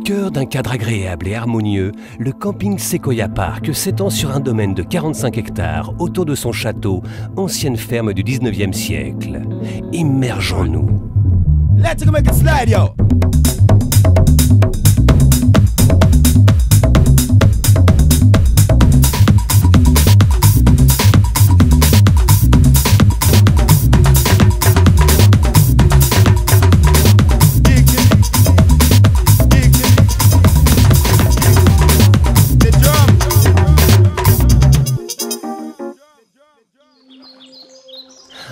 cœur d'un cadre agréable et harmonieux, le camping Sequoia Park s'étend sur un domaine de 45 hectares autour de son château, ancienne ferme du 19e siècle. Immergeons-nous. Let's go make it slide, yo!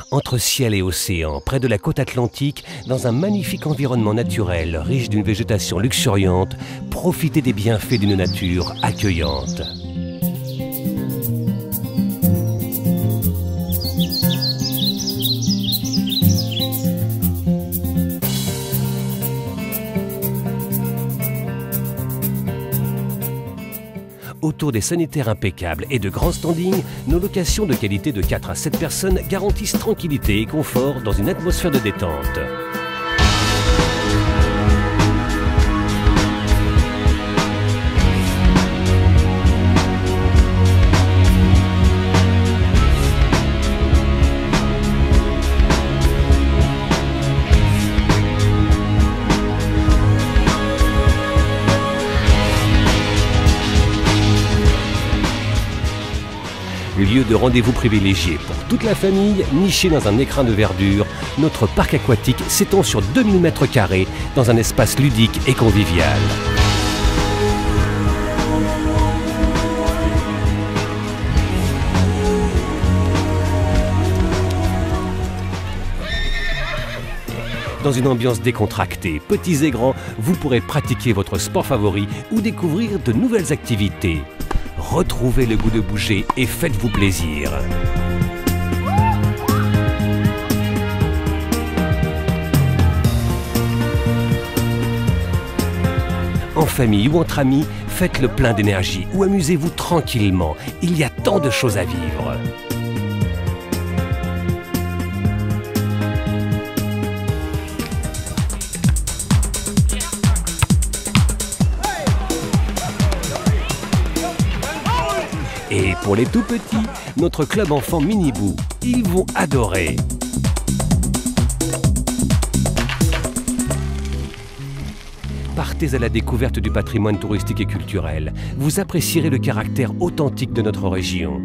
Entre ciel et océan, près de la côte atlantique, dans un magnifique environnement naturel, riche d'une végétation luxuriante, profitez des bienfaits d'une nature accueillante. Autour des sanitaires impeccables et de grands standings, nos locations de qualité de 4 à 7 personnes garantissent tranquillité et confort dans une atmosphère de détente. Lieu de rendez-vous privilégié pour toute la famille, niché dans un écrin de verdure, notre parc aquatique s'étend sur 2000 m² dans un espace ludique et convivial. Dans une ambiance décontractée, petits et grands, vous pourrez pratiquer votre sport favori ou découvrir de nouvelles activités. Retrouvez le goût de bouger et faites-vous plaisir. En famille ou entre amis, faites le plein d'énergie ou amusez-vous tranquillement. Il y a tant de choses à vivre. Et pour les tout petits, notre club enfant Miniboo, ils vont adorer. Partez à la découverte du patrimoine touristique et culturel. Vous apprécierez le caractère authentique de notre région.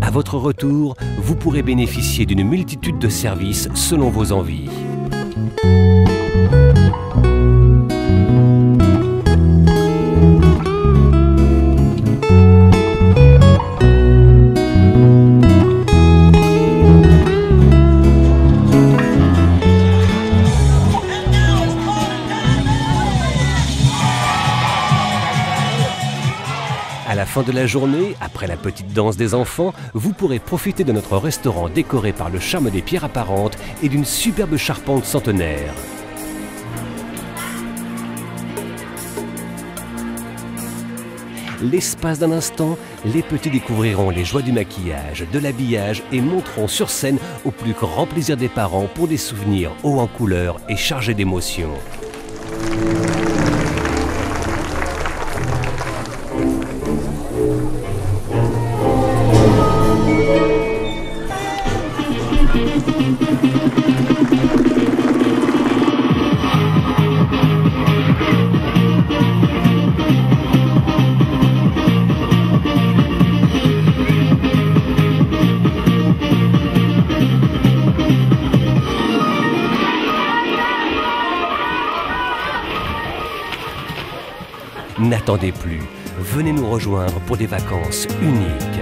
À votre retour, vous pourrez bénéficier d'une multitude de services selon vos envies. À la fin de la journée, après la petite danse des enfants, vous pourrez profiter de notre restaurant décoré par le charme des pierres apparentes et d'une superbe charpente centenaire. L'espace d'un instant, les petits découvriront les joies du maquillage, de l'habillage et monteront sur scène au plus grand plaisir des parents pour des souvenirs hauts en couleurs et chargés d'émotions. N'attendez plus, venez nous rejoindre pour des vacances uniques.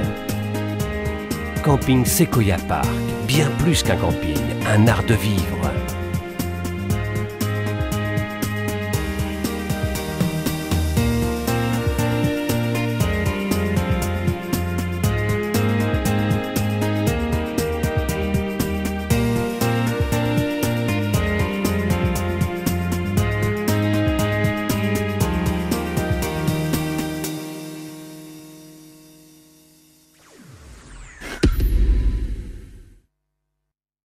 Camping Sequoia Park, bien plus qu'un camping, un art de vivre.